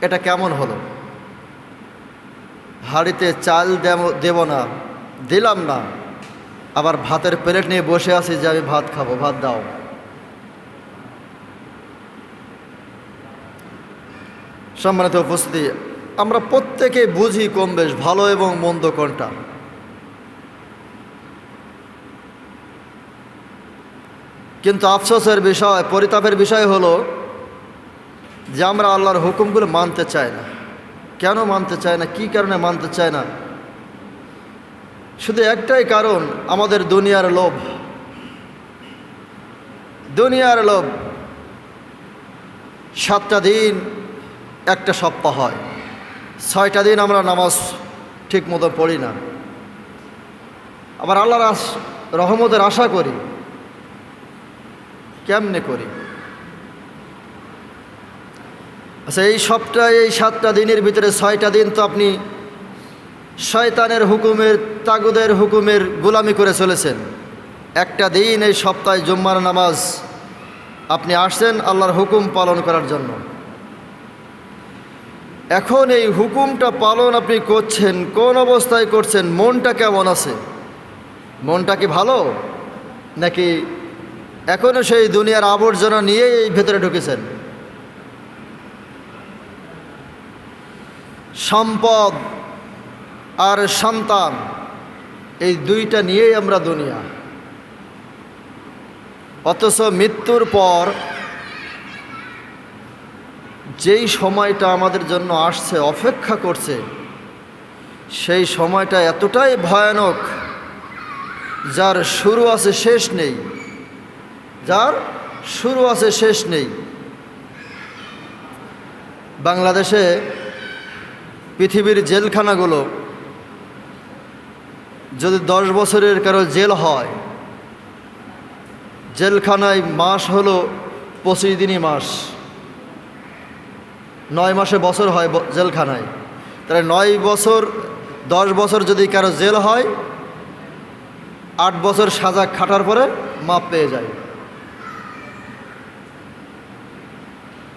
এটা কেমন হলো? হাঁড়িতে চাল দেব না, দিলাম না, আবার ভাতের প্লেট নিয়ে বসে আছি যে আমি ভাত খাবো, ভাত দাও। সম্মানিত উপস্থিতি, আমরা প্রত্যেকে বুঝি কম বেশ ভালো এবং মন্দ কোনটা। কিন্তু আফসোসের বিষয়, পরিতাপের বিষয় হলো যে আমরা আল্লাহর হুকুমগুলো মানতে চাই না। কেন মানতে চায় না? কি কারণে মানতে চায় না? শুধু একটাই কারণ, আমাদের দুনিয়ার লোভ। দুনিয়ার লোভ। 7টা দিন একটা সপ্তাহ হয়, 6টা দিন আমরা নামাজ ঠিক মতো পড়ি না, আবার আল্লাহর রহমতের আশা করি। কেমনে করি? আচ্ছা, এই 7টা দিনের ভিতরে 6টা দিন তো আপনি শয়তানের হুকুমের, তাগুদের হুকুমের গোলামি করে চলেছেন। একটা দিন এই সপ্তাহে জুম্মার নামাজ আপনি আসছেন আল্লাহর হুকুম পালন করার জন্য। এখন এই হুকুমটা পালন আপনি করছেন, কোন অবস্থায় করছেন? মনটা কেমন আছে? মনটা কি ভালো, নাকি এখনও সেই দুনিয়ার আবর্জনা নিয়েই ভেতরে ঢুকেছেন? সম্পদ আর সন্তান, এই দুইটা নিয়েই আমরা দুনিয়া। অথচ মৃত্যুর পর যেই সময়টা আমাদের জন্য আসছে, অপেক্ষা করছে, সেই সময়টা এতটাই ভয়ানক, যার শুরু আছে শেষ নেই। যার শুরু আছে শেষ নেই। বাংলাদেশে পৃথিবীর জেলখানাগুলো যদি 10 বছরের কারো জেল হয়, জেলখানায় মাস হলো 25 দিনই মাস, 9 মাসে বছর হয় জেলখানায়। তাহলে 9 বছর 10 বছর যদি কারো জেল হয়, 8 বছর সাজা খাটার পরে মাপ পেয়ে যায়।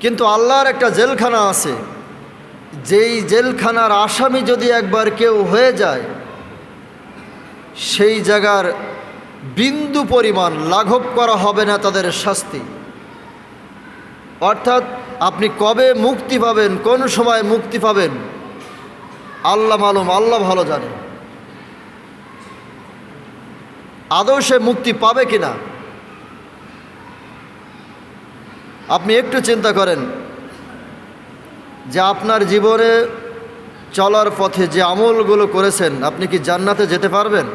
কিন্তু আল্লাহর একটা জেলখানা আছে, যেই জেলখানার আসামি যদি একবার কেউ হয়ে যায়, সেই জায়গার বিন্দু পরিমাণ লাঘব করা হবে না তাদের শাস্তি। অর্থাৎ আপনি কবে মুক্তি পাবেন, কোন সময় মুক্তি পাবেন, আল্লাহ মালুম, আল্লাহ ভালো জানে। আদৌ সে মুক্তি পাবে কিনা আপনি একটু চিন্তা করেন, যে আপনার জীবনে চলার পথে যে আমলগুলো করেছেন, আপনি কি জান্নাতে যেতে পারবেন?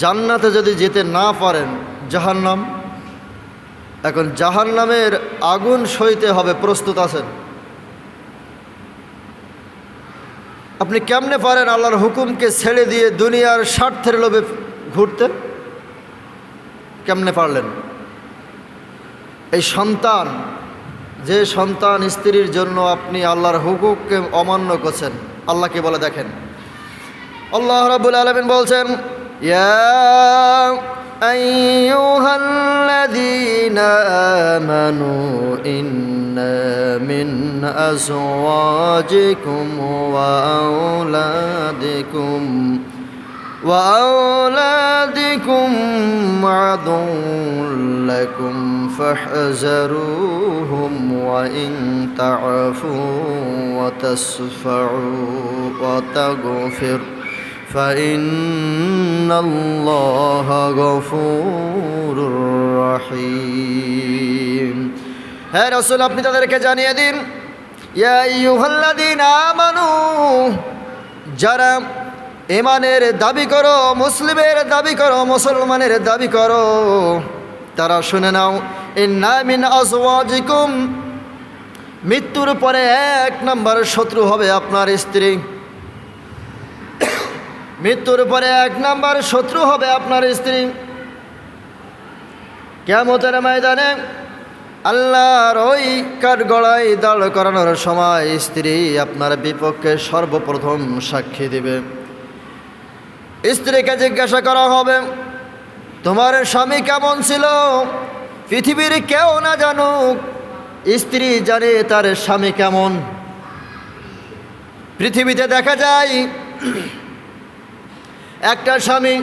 জান্নাতে যদি যেতে না পারেন, জাহান্নাম। এখন জাহান্নামের আগুন সইতে হবে, প্রস্তুত আছেন? আপনি কেমনে পারেন আল্লাহর হুকুমকে ছেড়ে দিয়ে দুনিয়ার স্বার্থের লোভে ঘুরতে? কেমনে পারলেন? এই সন্তান, যে সন্তান স্ত্রীর জন্য আপনি আল্লাহর হুকুমকে অমান্য করছেন, আল্লাহকে বলে দেখেন। আল্লাহ রাব্বুল আলামিন বলছেন, ইয়া আইয়ুহাল্লাযীনা আমানু ইন্না মিন আজওয়াজিকুম ওয়া আওলাদিকুম আদুউল লাকুম ফাহযারুহুম ওয়া ইন তা'ফু ওয়া তাসফাউ ওয়া তাগফির ফাইন্নাল্লাহা গফুরুর রহিম। হে রাসূল, আপনি তাদেরকে জানিয়ে দিন, ইয়া আইয়ুহাল্লাযীনা আমানু, যারা ঈমানের দাবি করো, মুসলিমের দাবি করো, মুসলমানের দাবি করো, তারা শুনে নাও, ইন্না মিন আজওয়াজিকুম, মৃত্যুর পরে 1 নম্বর শত্রু হবে আপনার স্ত্রী। মৃত্যুর পরে 1 নম্বর শত্রু হবে আপনার স্ত্রী। কিয়ামতের ময়দানে আল্লাহর ওই কাঠগড়ায় দাঁড় করানোর সময় স্ত্রী আপনার বিপক্ষে সর্বপ্রথম সাক্ষী দিবে। স্ত্রীকে জিজ্ঞাসা করা হবে, তোমার স্বামী কেমন ছিল? পৃথিবীর কেউ না জানুক, স্ত্রী জানে তার স্বামী কেমন। পৃথিবীতে দেখা যায় একটা স্বামী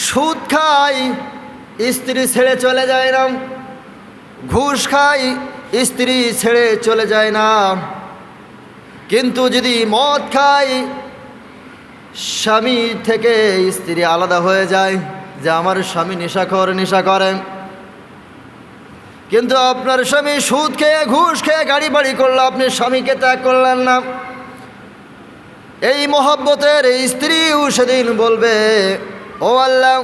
সুদ খায়, স্ত্রী ছেড়ে চলে যায় না। ঘুষ খায়, স্ত্রী ছেড়ে চলে যায় না। কিন্তু যদি মদ খায়, স্বামী থেকে স্ত্রী আলাদা হয়ে যায়, যে আমার স্বামী নেশা করে। কিন্তু আপনার স্বামী সুদ খেয়ে ঘুষ খেয়ে গাড়ি বাড়ি করলো, আপনি স্বামীকে ত্যাগ করলেন না। এই মহব্বতের এই স্ত্রীও সেদিন বলবে, ও আল্লাহ,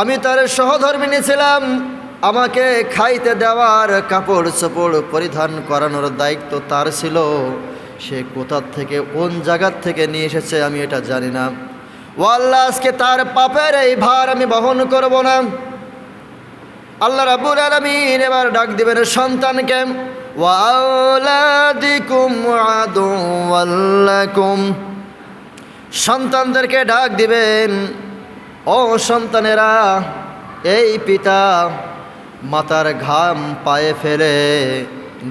আমি তার সহধর্মিণী ছিলাম, আমাকে খাইতে দেওয়ার, কাপড় চোপড় পরিধান করানোর দায়িত্ব তার ছিল। সে কোথার থেকে কোন জায়গার থেকে নিয়ে এসেছে আমি এটা জানি না। ও আল্লাহ, আজকে তার পাপের এই ভার আমি বহন করব না। আল্লাহ রাব্বুল আলামিন এবার ডাক দিবেন সন্তানকে, ওয়া আওলাদিকুম আদুওয়াল লাকুম। সন্তানদেরকে ডাক দিবেন, ও সন্তানেরা, এই পিতা মাতার ঘাম পায়ে ফেলে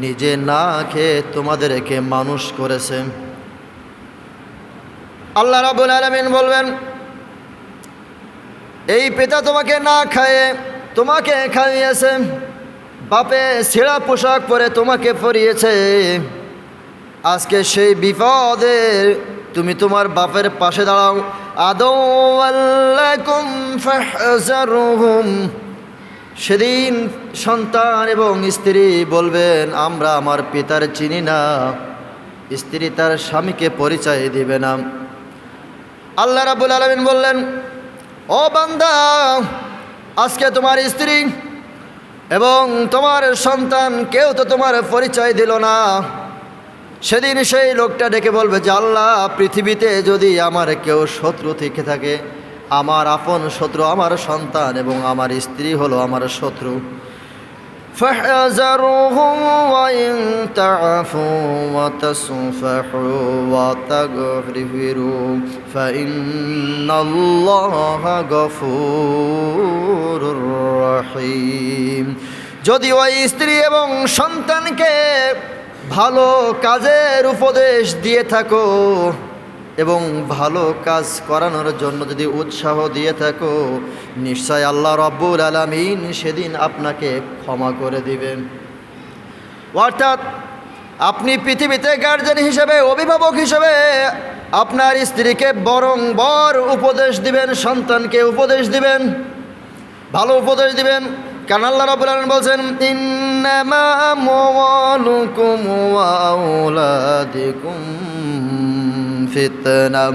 নিজে না খেয়ে তোমাদেরকে মানুষ করেছে। আল্লাহ রাব্বুল আলামিন বলবেন, এই পিতা তোমাকে না খায়ে তোমাকে খাইয়েছে, বাপে ছেঁড়া পোশাক পরে তোমাকে পরিয়েছে। আজকে সেই বিপদে তুমি তোমার বাপের পাশে দাঁড়াও। আদওয়াল্লাকুম ফাহজারুহুম। সেদিন সন্তান এবং স্ত্রী বলবেন, আমরা আমার পিতার চিনি না। স্ত্রী তার স্বামীকে পরিচয় দিবে না। আল্লাহ রাব্বুল আলামিন বললেন, ও বান্দা, আজকে তোমার স্ত্রী এবং তোমার সন্তান কেউ তো তোমার পরিচয় দিল না। সেদিন সেই লোকটা ডেকে বলবে যে, আল্লাহ, পৃথিবীতে যদি আমার কেউ শত্রু থেকে থাকে, আমার আপন শত্রু আমার সন্তান এবং আমার স্ত্রী হলো আমার শত্রু। فاحذروهم وإن تعفوا وتصفحوا وتغفروا فإن الله غفور رحيم। যদি ওই স্ত্রী এবং সন্তানকে ভালো কাজের উপদেশ দিয়ে থাকো এবং ভালো কাজ করানোর জন্য যদি উৎসাহ দিয়ে থাকো, নিশ্চয় আল্লাহ রাব্বুল আলামিন সেদিন আপনাকে ক্ষমা করে দিবেন। অর্থাৎ আপনি পৃথিবীতে গার্জেন হিসেবে, অভিভাবক হিসেবে আপনার স্ত্রীকে বরং উপদেশ দিবেন, সন্তানকে উপদেশ দিবেন, ভালো উপদেশ দিবেন। কারণ আল্লাহ রাব্বুল আলামিন বলছেন, ইন্নামা আমওয়ালুকুম ওয়া আওলাদুকুম ফিতনা।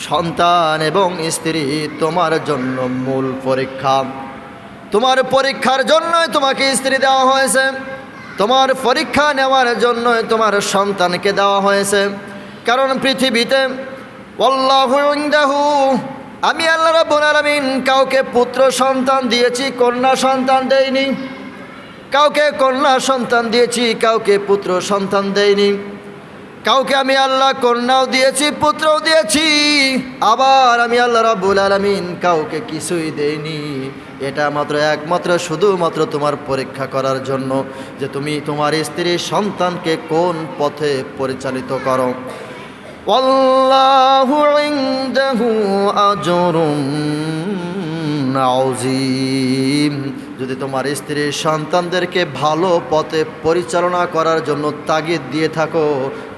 সন্তান এবং স্ত্রী তোমার জন্য মূল পরীক্ষা। তোমার পরীক্ষার জন্যই তোমাকে স্ত্রী দেওয়া হয়েছে, তোমার পরীক্ষা নেওয়ার জন্যই তোমার সন্তানকে দেওয়া হয়েছে। কারণ পৃথিবীতে আল্লাহু ইনদাহু, আমি আল্লাহ রাব্বুল আলামিন কাউকে পুত্র সন্তান দিয়েছি, কন্যা সন্তান দেইনি। কাউকে কন্যা সন্তান দিয়েছি, কাউকে পুত্র সন্তান দেইনি। কাউকে আমি আল্লাহ কন্যাও দিয়েছি, পুত্রও দিয়েছি। আবার আমি আল্লাহ রাব্বুল আলামিন কাউকে কিছুই দেইনি। এটা একমাত্র শুধুমাত্র তোমার পরীক্ষা করার জন্য, যে তুমি তোমার স্ত্রীর সন্তানকে কোন পথে পরিচালিত করো। আল্লাহু ইনদাহু আজরুন আযীম। যদি তোমার স্ত্রীর সন্তানদেরকে ভালো পথে পরিচালনা করার জন্য তাগিদ দিয়ে থাকো,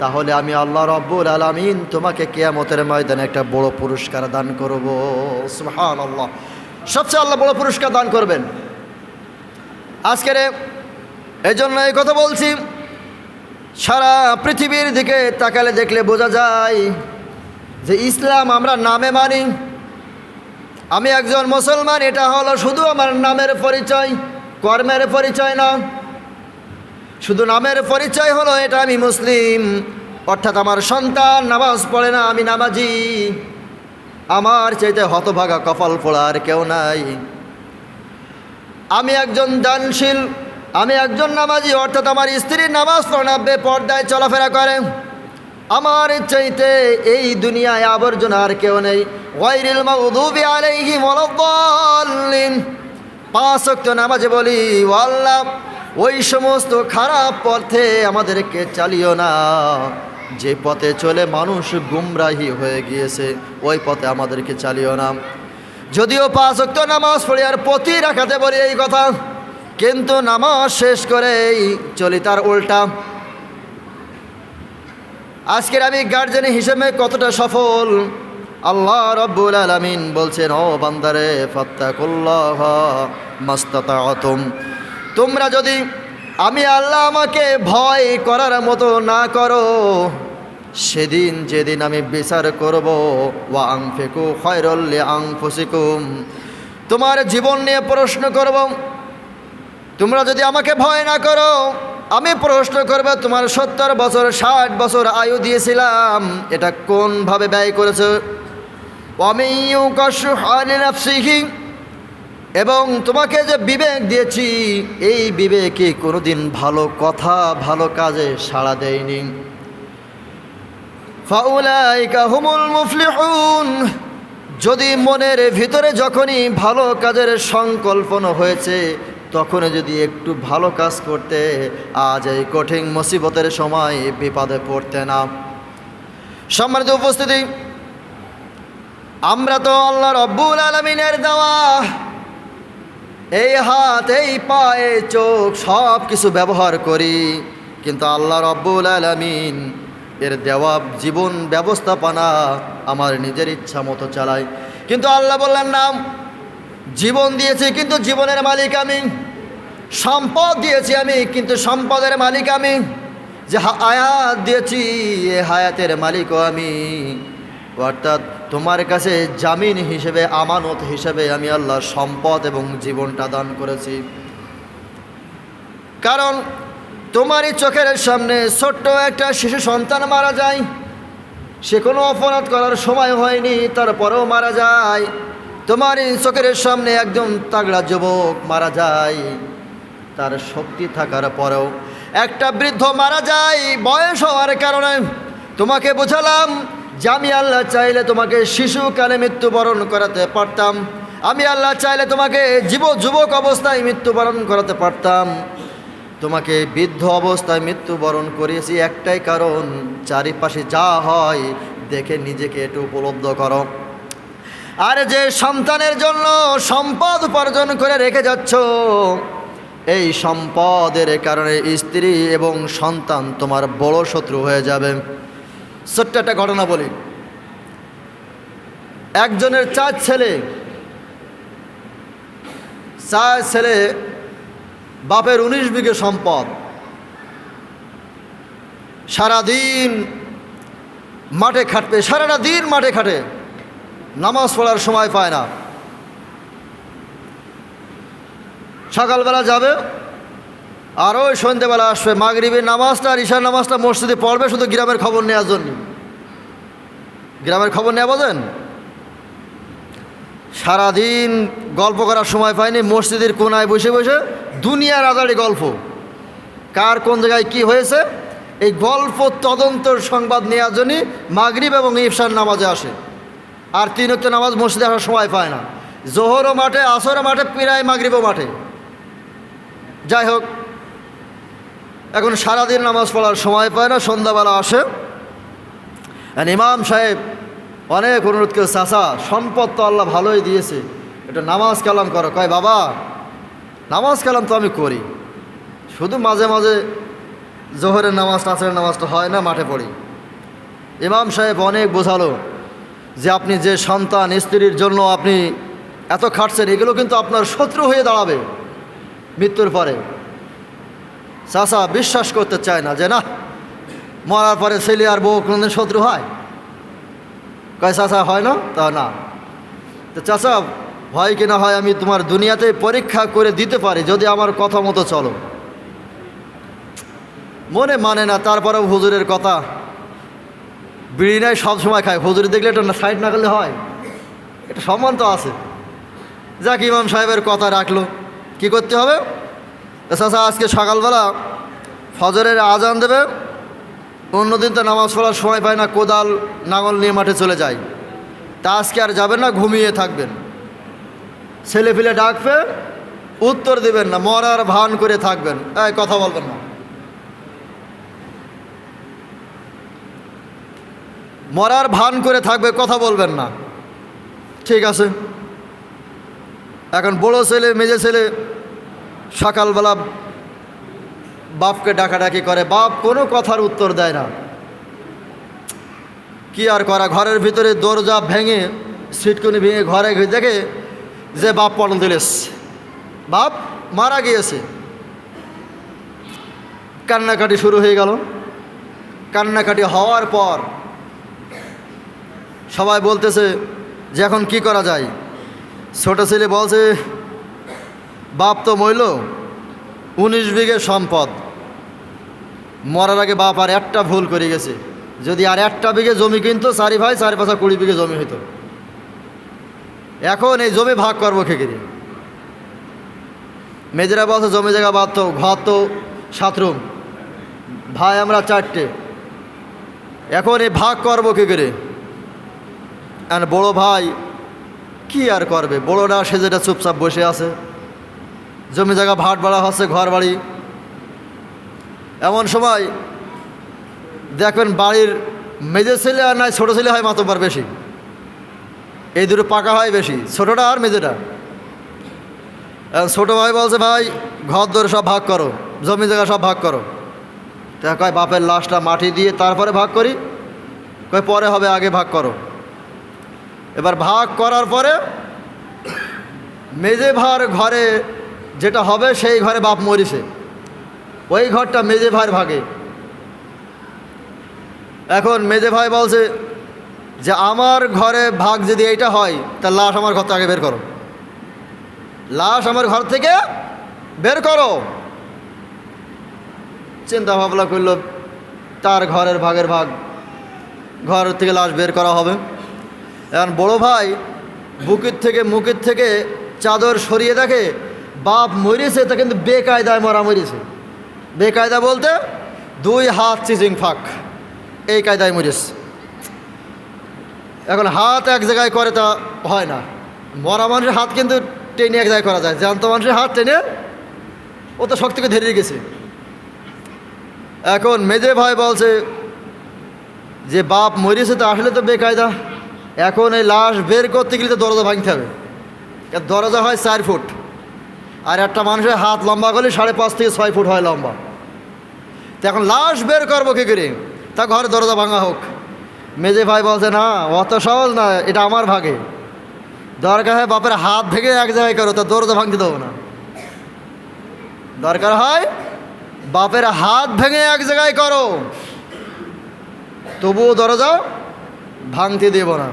তাহলে আমি আল্লাহ রাব্বুল আলামিন তোমাকে কিয়ামতের ময়দানে একটা বড় পুরস্কার দান করব। সুবহানাল্লাহ। সবচেয়ে আল্লাহ বড় পুরস্কার দান করবেন। আজকের এই জন্য এই কথা বলছি, সারা পৃথিবীর দিকে তাকালে দেখলে বোঝা যায় যে ইসলাম আমরা নামে মানি। আমি একজন মুসলমান, এটা হলো শুধু আমার নামের পরিচয়, কর্মের পরিচয় না। শুধু নামের পরিচয় হলো এটা আমি মুসলিম, অর্থাৎ আমার সন্তান নামাজ পড়ে না, আমি নামাজি। আমার চাইতে হতভাগা কপাল পোড়া আর কেউ নাই। আমি একজন দানশীল, আমি একজন নামাজি, অর্থাৎ আমার স্ত্রী নামাজ পড়ে না, বেপর্দায় চলাফেরা করে। আমার চাইতে এই দুনিয়ায় আবর্জনা আর কেউ নেই। গায়রিল মাগদুবি আলাইহিম ওয়ালাদ-দাল্লিন। 5 ওয়াক্ত নামাজে বলি, ও আল্লাহ, ওই সমস্ত খারাপ পথে আমাদেরকে চালিও না, যে পথে চলে মানুষ গুমরাহি হয়ে গিয়েছে, ওই পথে আমাদেরকে চালিও না। যদিও 5 ওয়াক্ত নামাজ পড়ি আর প্রতি রাকাতে বলি এই কথা, কিন্তু নামাজ শেষ করেই চলি তার উল্টা। আজকের আমি গার্জেন হিসেবে কতটা সফল, আল্লাহ রাব্বুল আলামিন বলছেন, ও বান্দারে ফাত্তাকুল্লাহ মাস্তাতাতুম, তোমরা যদি আমি আল্লাহ আমাকে ভয় করার মতো না করো, সেদিন যেদিন আমি বিচার করব, ওয়া আনফিকু খায়রাল লিআনফুসিকুম, তোমার জীবন নিয়ে প্রশ্ন করব। তোমরা যদি আমাকে ভয় না করো, আমি প্রশ্ন করব তোমার 70 বছর 60 বছর আয়ু দিয়েছিলাম, এটা কোনভাবে ব্যয় করেছো। এবং তোমাকে যে বিবেক দিয়েছি, এই বিবেকে কোনোদিন ভালো কথা ভালো কাজে সাড়া দেয়নি। ফাউলাইকা হুমুল মুফলিহুন, যদি মনের ভিতরে যখনই ভালো কাজের সংকল্পনা হয়েছে, তখন যদি একটু ভালো কাজ করতে, আজ এই কঠিন মুসিবতের সময় বিপদে পড়তে না। সম্মানিত উপস্থিতি, আমরা তো আল্লাহ রাব্বুল আলামিনের দেওয়া এই হাত, এই পা, এই চোখ সব কিছু ব্যবহার করি, কিন্তু আল্লাহ রাব্বুল আলামিন এর দেওয়া জীবন ব্যবস্থাপনা আমার নিজের ইচ্ছা মতো চালাই। কিন্তু আল্লাহ বললেন না, জীবন দিয়েছি কিন্তু জীবনের মালিক আমি, সম্পদ দিয়েছি আমি কিন্তু সম্পদের মালিক আমি, যে হায়াত দিয়েছি এ হায়াতের মালিকও আমি। অর্থাৎ তোমার কাছে জামিন হিসেবে, আমানত হিসেবে আমি আল্লাহ সম্পদ এবং জীবনটা দান করেছি। কারণ তোমারই চোখের সামনে ছোট্ট একটা শিশু সন্তান মারা যায়, সে কোনো অপরাধ করার সময় হয়নি, তারপরেও মারা যায়। তোমারই চোখের সামনে একজন তাগড়া যুবক মারা যায়, তার শক্তি থাকার পরেও। একটা বৃদ্ধ মারা যায় বয়স হওয়ার কারণে। তোমাকে বোঝালাম যে আমি আল্লাহ চাইলে তোমাকে শিশুকালে মৃত্যুবরণ করাতে পারতাম, আমি আল্লাহ চাইলে তোমাকে যুবক অবস্থায় মৃত্যুবরণ করাতে পারতাম। তোমাকে বৃদ্ধ অবস্থায় মৃত্যুবরণ করিয়েছি একটাই কারণ, চারিপাশে যা হয় দেখে নিজেকে একটু উপলব্ধ করো। আর যে সন্তানের জন্য সম্পদ উপার্জন করে রেখে যাচ্ছ, এই সম্পদের কারণে স্ত্রী এবং সন্তান তোমার বড় শত্রু হয়ে যাবে। ছোট্ট একটা ঘটনা বলি। একজনের 4 ছেলে, বাপের 19 বিঘে সম্পদ, সারাদিন মাঠে খাটবে, সারাটা দিন মাঠে খাটে, নামাজ পড়ার সময় পায় না। সকালবেলা যাবে আর ওই সন্ধ্যেবেলা আসবে, মাগরিবের নামাজটা আর ঈশার নামাজটা মসজিদে পড়বে শুধু গ্রামের খবর নেওয়ার জন্য। গ্রামের খবর নেওয়া বোঝেন, সারাদিন গল্প করার সময় পায়নি, মসজিদের কোনায় বসে বসে দুনিয়ার আদারি গল্প, কার কোন জায়গায় কি হয়েছে, এই গল্প তদন্তর সংবাদ নেওয়ার জন্যই মাগরিব এবং ইফসার নামাজে আসে। আর 3 ওয়াক্ত নামাজ মসজিদে আসার সময় পায় না, জোহরও মাঠে, আসরও মাঠে, প্রায় মাগরিবও মাঠে। যাই হোক, এখন সারাদিন নামাজ পড়ার সময় পায় না, সন্ধ্যাবেলা আসে। ইমাম সাহেব অনেক অনুরোধ করে, চাচা সম্পদ তো আল্লাহ ভালোই দিয়েছে, এটা নামাজ কালাম করো। কয় বাবা নামাজ কালাম তো আমি করি, শুধু মাঝে মাঝে জোহরের নামাজটা আসরের নামাজটা হয় না, মাঠে পড়ি। ইমাম সাহেব অনেক বোঝালো যে আপনি যে সন্তান স্ত্রীর জন্য আপনি এত খাটছেন, এগুলো কিন্তু আপনার শত্রু হয়ে দাঁড়াবে মৃত্যুর পরে। চাচা বিশ্বাস করতে চায় না যে না, মরার পরে ছেলে আর বউ কোনদিন শত্রু হয়। কয় চাচা হয় না? তা না। তো চাচা হয় কি না হয় আমি তোমার দুনিয়াতে পরীক্ষা করে দিতে পারি যদি আমার কথা মতো চলো। মনে মানে না, তারপরেও হুজুরের কথা, বিড়ি নাই সবসময় খায়, হুজুর দেখলে এটা সাইড না করলে হয়, এটা সম্মান তো আছে। যাক, ইমাম সাহেবের কথা রাখলো, কি করতে হবে? চাচা আজকে সকালবেলা ফজরের আজান দেবে, অন্যদিন তো নামাজ পড়ার সময় পায় না, কোদাল নাঙল নিয়ে মাঠে চলে যায়, তা আজকে আর যাবেন না, ঘুমিয়ে থাকবেন। ছেলে ফেলে ডাকবে, উত্তর দিবেন না, মরার ভান করে থাকবেন, এই কথা বলবেন না। মরার ভান করে থাকবে, কথা বলবেন না, ঠিক আছে। এখন বড় ছেলে মেজে ছেলে সকালবেলা বাপকে ডাকাডাকি করে, বাপ কোনো কথার উত্তর দেয় না। কি আর করা, ঘরের ভিতরে দরজা ভেঙে সিটকুনি ভেঙে ঘরে দেখে যে বাপ পটল দিলেস, বাপ মারা গিয়েছে। কান্নাকাটি শুরু হয়ে গেল। কান্নাকাটি হওয়ার পর সবাই বলতেছে যে এখন কি করা যায়। ছোট ছেলে বলছে, বাপ তো মইল, 19 বিঘে সম্পদ, মরার আগে বাপ আর একটা ভুল করে গেছে, যদি আর একটা বিঘে জমি কিনতো 4 ভাই 4 5 20 বিঘে জমি হইতো। এখন এই জমি ভাগ করবো খেকিরি। মেজেরা বলছে জমি জায়গা বাদ তো, ঘর তো 7 রুম, ভাই আমরা 4টে, এখন এই ভাগ করবো কী করে। আর বড় ভাই কি আর করবে, বড়রা সে যেটা চুপচাপ বসে আছে, জমি জায়গা ভাট বাড়া হচ্ছে, ঘর বাড়ি। এমন সময় দেখবেন বাড়ির মেজে ছেলে আর নাই ছোট ছেলে হয় মাতব্বর বেশি, এই দুটো পাকা হয় বেশি, ছোটটা আর মেজেটা। ছোট ভাই বলছে, ভাই ঘর দর সব ভাগ করো, জমি জায়গা সব ভাগ করো। তা কয় বাপের লাশটা মাটি দিয়ে তারপরে ভাগ করি, কয় পরে হবে, আগে ভাগ করো। এবার ভাগ করার পরে মেজে ভার ঘরে যেটা হবে সেই ঘরে বাপ মরিছে, ওই ঘরটা মেজে ভাইয়ের ভাগে। এখন মেজে ভাই বলছে যে আমার ঘরে ভাগ যদি এইটা হয় তা লাশ আমার ঘর থেকে আগে বের করো, লাশ আমার ঘর থেকে বের করো। চিন্তা ভাবনা করল, তার ঘরের ভাগের ভাগ, ঘর থেকে লাশ বের করা হবে। এখন বড় ভাই মুখের থেকে চাদর সরিয়ে দেখে বাপ মরেছে, তা কিন্তু বেকায়দায় মরা মরেছে। বেকায়দা বলতে 2 হাত চিচিং ফাঁক, এই কায়দায় মরেছে। এখন হাত এক জায়গায় করে তা হয় না, মরা মানুষের হাত কিন্তু টেনে এক জায়গায় করা যায়, জ্যান্ত মানুষের হাত টেনে ও তো শক্তিকে ধরে গেছে। এখন মেজে ভাই বলছে যে বাপ মরেছে তো আসলে তো বেকায়দা, এখন এই লাশ বের করতে গেলে তো দরজা ভাঙতে হবে, দরজা হয় 4 ফুট, আর একটা মানুষের হাত লম্বা করলে 5.5 থেকে 6 ফুট হয় লম্বা। তো এখন লাশ বের করবো কী করে, তা ঘরে দরজা ভাঙা হোক। মেজে ভাই বলছে, না অত সহজ না, এটা আমার ভাগে, দরকার হয় বাপের হাত ভেঙে এক জায়গায় করো, তা দরজা ভাঙতে দেবো না। দরকার হয় বাপের হাত ভেঙে এক জায়গায় করো, তবুও দরজা ভাঙতে দেব না।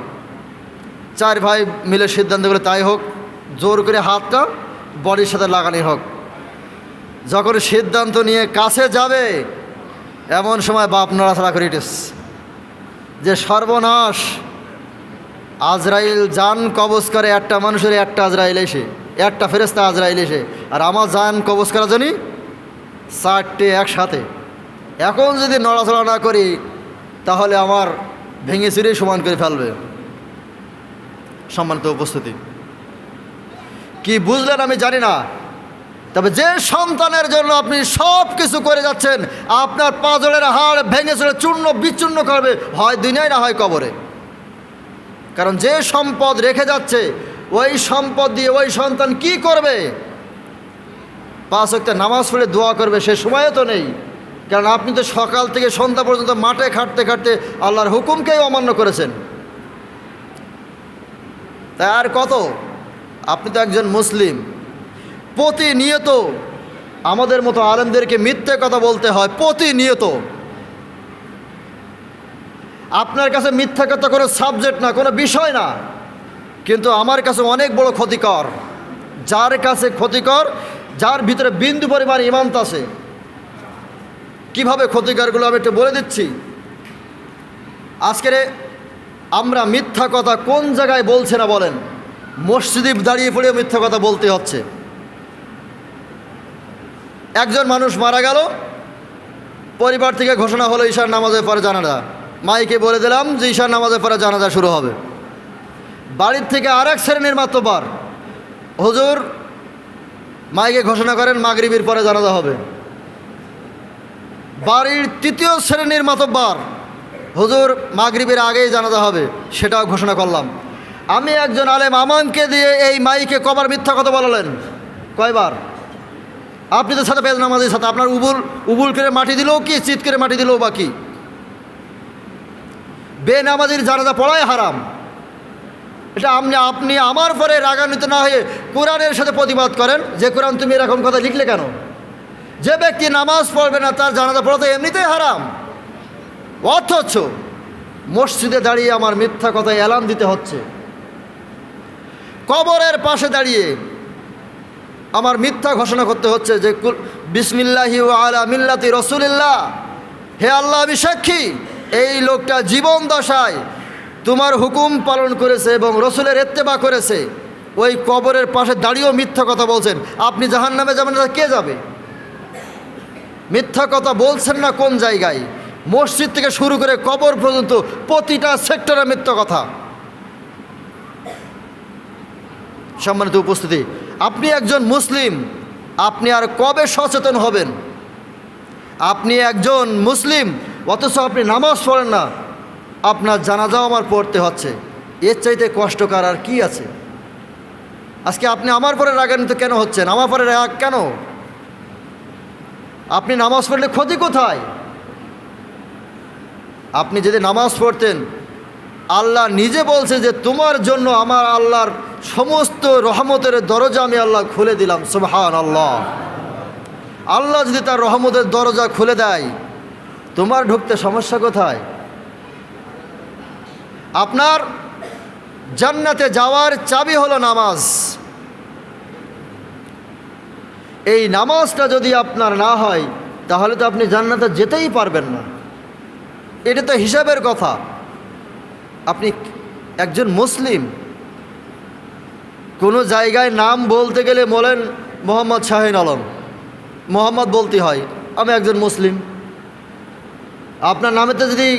4 ভাই মিলে সিদ্ধান্ত করে তাই হোক, জোর করে হাতটা বডির সাথে লাগানি হোক। যখন সিদ্ধান্ত নিয়ে কাছে যাবে এমন সময় বাপ নড়াচড়া করে উঠেছে যে সর্বনাশ, আজরাইল জান কবজ করে একটা মানুষের, একটা আজরাইল এসে, একটা ফেরেশতা আজরাইল এসে, আর আমার জান কবজ করার জন্যই 4টে একসাথে। এখন যদি নড়াচড়া না করি তাহলে আমার ভেঙে চুরে সমান করে ফেলবে। সম্মানিত উপস্থিতি, কি বুঝলেন আমি জানি না, তবে যে সন্তানের জন্য আপনি সব কিছু করে যাচ্ছেন, আপনার পাঁজরের হাড় ভেঙে চলে চূর্ণ বিচূর্ণ করবে, হয় দুনিয়ায় না হয় কবরে। কারণ যে সম্পদ রেখে যাচ্ছে, ওই সম্পদ দিয়ে ওই সন্তান কি করবে? 5 ওয়াক্ত নামাজ পড়ে দোয়া করবে সে সময়ও তো নেই, কারণ আপনি তো সকাল থেকে সন্ধ্যা পর্যন্ত মাঠে খাটতে খাটতে আল্লাহর হুকুমকেই অমান্য করেছেন। তাই আর কত? আপনি তো একজন মুসলিম, প্রতিনিয়ত আমাদের মতো আলেমদেরকে মিথ্যে কথা বলতে হয়, প্রতিনিয়ত। আপনার কাছে মিথ্যা কথা কোনো সাবজেক্ট না, কোনো বিষয় না, কিন্তু আমার কাছে অনেক বড় ক্ষতিকর। যার কাছে ক্ষতিকর, যার ভিতরে বিন্দু পরিমাণ ঈমান আছে, কীভাবে ক্ষতিকরগুলো আমি একটু বলে দিচ্ছি। আজকের আমরা মিথ্যা কথা কোন জায়গায় বলছে না বলেন? মসজিদে দাঁড়িয়ে পড়েও মিথ্যা কথা বলতে হচ্ছে। একজন মানুষ মারা গেল, পরিবার থেকে ঘোষণা হলো ঈশার নামাজের পরে জানাজা, মাইকে বলে দিলাম যে ঈশার নামাজের পরে জানাজা শুরু হবে। বাড়ির থেকে আরেক শ্রেণীর মাতব্বর, হুজুর মাইকে ঘোষণা করেন মাগরিবের পরে জানাজা হবে। বাড়ির তৃতীয় শ্রেণীর মাতব্বর, হুজুর মাগরিবের আগেই জানাজা হবে, সেটাও ঘোষণা করলাম। আমি একজন আলেম, আমাকে দিয়ে এই মাইকে কবার মিথ্যা কথা বলালেন? কয়বার? আপনি তো সাথে বেদ নামাজের সাথে আপনার উবুল করে মাটি দিলেও কি, চিৎ করে মাটি দিলেও বাকি। বেনামাজির জানাজা পড়াই হারাম। এটা আপনি আমার পরে রাগান্বিত না হয়ে কোরআনের সাথে প্রতিবাদ করেন যে কোরআন তুমি এরকম কথা লিখলে কেন? যে ব্যক্তি নামাজ পড়বে না তার জানাজা পড়া তো এমনিতেই হারাম, অথচ মসজিদে দাঁড়িয়ে আমার মিথ্যা কথা এলান দিতে হচ্ছে। কবরের পাশে দাঁড়িয়ে আমার মিথ্যা ঘোষণা করতে হচ্ছে যে বিসমিল্লাহি ওয়া আলা মিল্লাতি রাসূলিল্লাহ, হে আল্লাহ আমি সাক্ষী এই লোকটা জীবন দশায় তোমার হুকুম পালন করেছে এবং রসুলের ইত্তেবা করেছে। ওই কবরের পাশে দাঁড়িয়েও মিথ্যা কথা বলছেন, আপনি জাহান্নামে যাবেন না, কে যাবে? মিথ্যা কথা বলছেন না কোন জায়গায়? মসজিদ থেকে শুরু করে কবর পর্যন্ত প্রতিটা সেক্টরে মিথ্যা কথা। সম্মানিত উপস্থিতি, আপনি একজন মুসলিম, আপনি আর কবে সচেতন হবেন? আপনি একজন মুসলিম অথচ আপনি নামাজ পড়েন না, আপনার জানাজাও আমার পড়তে হচ্ছে। এর চাইতে কষ্টকর আর কি আছে? আজকে আপনি আমার পরে রাগান্বিত কেন হচ্ছেন? আমার পরে রাগ কেন? আপনি নামাজ পড়লে ক্ষতি কোথায়? আপনি যদি নামাজ পড়তেন, আল্লাহ নিজে বলছে যে তোমার জন্য আমার আল্লাহর সমস্ত রহমতের দরজা আমি আল্লাহ খুলে দিলাম। সুবহানাল্লাহ। আল্লাহ যদি তার রহমতের দরজা খুলে দেয়, তোমার ঢুকতে সমস্যা কোথায়? আপনার জান্নাতে যাওয়ার চাবি হলো নামাজ। এই নামাজটা যদি আপনার না হয় তাহলে তো আপনি জান্নাতে যেতেই পারবেন না। এটা তো হিসাবের কথা। আপনি একজন মুসলিম, কোনো জায়গায় নাম বলতে গেলে বলেন মোহাম্মদ শাহিন আলম, মোহাম্মদ বলতে হয়, আমি একজন মুসলিম। আপনার নামেতে যদি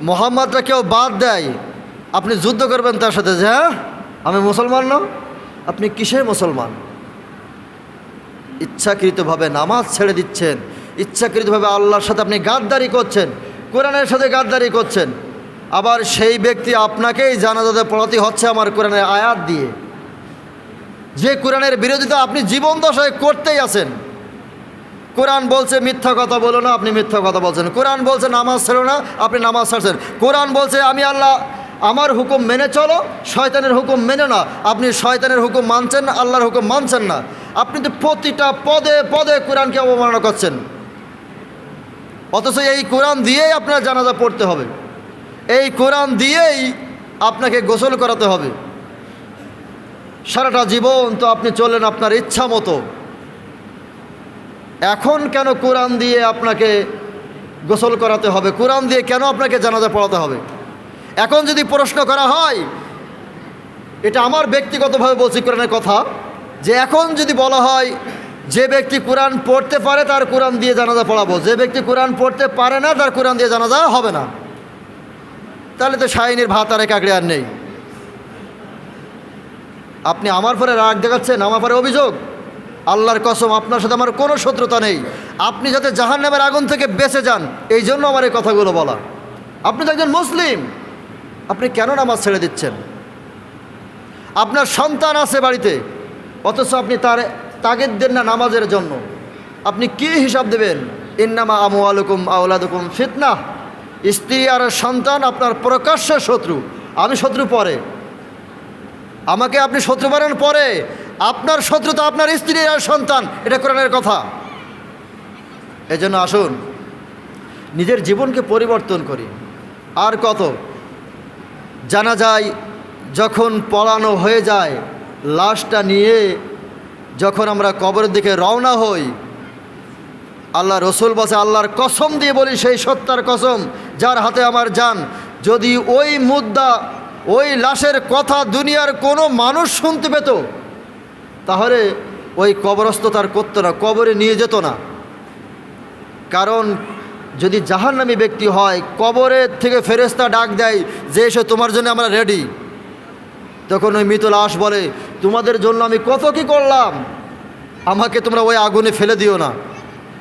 মোহাম্মদটা কেউ বাদ দেয়, আপনি যুদ্ধ করবেন তার সাথে যে হ্যাঁ আমি মুসলমান না। আপনি কিসের মুসলমান? ইচ্ছাকৃতভাবে নামাজ ছেড়ে দিচ্ছেন, ইচ্ছাকৃতভাবে আল্লাহর সাথে আপনি গাদ্দারি করছেন, কোরআনের সাথে গাদ্দারি করছেন। আবার সেই ব্যক্তি আপনাকেই জানাজাতে পড়াতে হচ্ছে আমার কোরআনের আয়াত দিয়ে, যে কোরআনের বিরোধিতা আপনি জীবন দশায় করতেই আছেন। কোরআন বলছে মিথ্যা কথা বলো না, আপনি মিথ্যা কথা বলছেন। কোরআন বলছে নামাজ ছেড়ো না, আপনি নামাজ ছাড়ছেন। কোরআন বলছে আমি আল্লাহ, আমার হুকুম মেনে চলো, শয়তানের হুকুম মেনে না, আপনি শয়তানের হুকুম মানছেন না, আল্লাহর হুকুম মানছেন না। আপনি তো প্রতিটা পদে পদে কোরআনকে অবমাননা করছেন। অথচ এই কোরআন দিয়েই আপনার জানাজা পড়তে হবে, এই কোরআন দিয়েই আপনাকে গোসল করাতে হবে। সারাটা জীবন তো আপনি চলেন আপনার ইচ্ছা মতো, এখন কেন কোরআন দিয়ে আপনাকে গোসল করাতে হবে? কোরআন দিয়ে কেন আপনাকে জানাজা পড়াতে হবে? এখন যদি প্রশ্ন করা হয়, এটা আমার ব্যক্তিগতভাবে বলছি কোরআনের কথা, যে এখন যদি বলা হয় যে ব্যক্তি কোরআন পড়তে পারে তার কোরআন দিয়ে জানাজা পড়াবো, যে ব্যক্তি কোরআন পড়তে পারে না তার কোরআন দিয়ে জানাজা হবে না, তাহলে তো শাহিনের ভাত আর কাকড়ে আর নেই। আপনি আমার পরে রাগ দেখাচ্ছেন, আমার পরে অভিযোগ। আল্লাহর কসম আপনার সাথে আমার কোনো শত্রুতা নেই। আপনি যাতে জাহান্নামের আগুন থেকে বেঁচে যান এই জন্য আমার এই কথাগুলো বলা। আপনি তো একজন মুসলিম, আপনি কেন নামাজ ছেড়ে দিচ্ছেন? আপনার সন্তান আছে বাড়িতে, অথচ আপনি তার তাগিদ দেন না নামাজের জন্য। আপনি কি হিসাব দেবেন? ইন্নামা আমওয়ালুকুম আওলাদুকুম ফিতনাহ। স্ত্রী আর সন্তান আপনার প্রকাশ্য শত্রু। আমি শত্রু পরে, আমাকে আপনি শত্রু বানান পরে। আপনার শত্রু তো আপনার স্ত্রী আর সন্তান, এটা কোরআনের কথা। এজন্য আসুন নিজের জীবনকে পরিবর্তন করি। আর কত জানা যায়, যখন পলানো হয়ে যায়, লাশটা নিয়ে যখন আমরা কবরের দিকে রওনা হই, আল্লাহ রসুল বলছে, আল্লাহর কসম দিয়ে বলি, সেই সত্তার কসম যার হাতে আমার জান, যদি ওই মুদ্দা, ওই লাশের কথা দুনিয়ার কোনো মানুষ শুনতে পেত, তাহলে ওই কবরস্থ তার করতো না, কবরে নিয়ে যেত না। কারণ যদি জাহান্নামী ব্যক্তি হয়, কবরের থেকে ফেরেশতা ডাক দেয় যে এসে তোমার জন্য আমরা রেডি। তখন ওই মৃত লাশ বলে, তোমাদের জন্য আমি কত কি করলাম, আমাকে তোমরা ওই আগুনে ফেলে দিও না।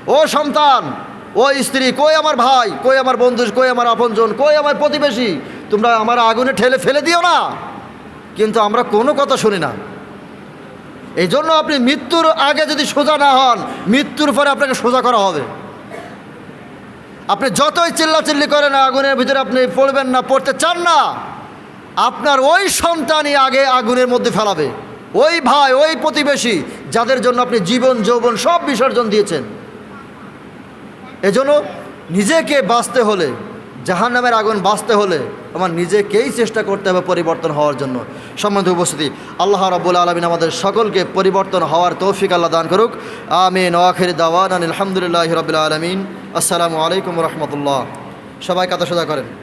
ও সন্তান, ও স্ত্রী, কই আমার ভাই, কই আমার বন্ধু, কই আমার আপনজন, কই আমার প্রতিবেশী, তোমরা আমার আগুনে ঠেলে ফেলে দিও না। কিন্তু আমরা কোনো কথা শুনি না। এই জন্য আপনি মৃত্যুর আগে যদি সোজা না হন, মৃত্যুর পরে আপনাকে সোজা করা হবে। আপনি যতই চিল্লাচিল্লি করেন আগুনের ভিতরে আপনি পড়বেন না, পড়তে চান না, আপনার ওই সন্তানই আগে আগুনের মধ্যে ফেলাবে, ওই ভাই, ওই প্রতিবেশী যাদের জন্য আপনি জীবন যৌবন সব বিসর্জন দিয়েছেন। এজন্য নিজেকে বাঁচতে হলে, জাহান্নামের আগুন বাঁচতে হলে আমার নিজেকেই চেষ্টা করতে হবে পরিবর্তন হওয়ার জন্য। সম্মানিত উপস্থিতি, আল্লাহ রাব্বুল আলামিন আমাদের সকলকে পরিবর্তন হওয়ার তৌফিক আল্লাহ দান করুক। আমিন। আখির দাওয়ানা আলহামদুলিল্লাহি রাব্বিল আলামিন। আসসালামু আলাইকুম রহমতুল্লাহ। সবাই কথা সোজা করেন।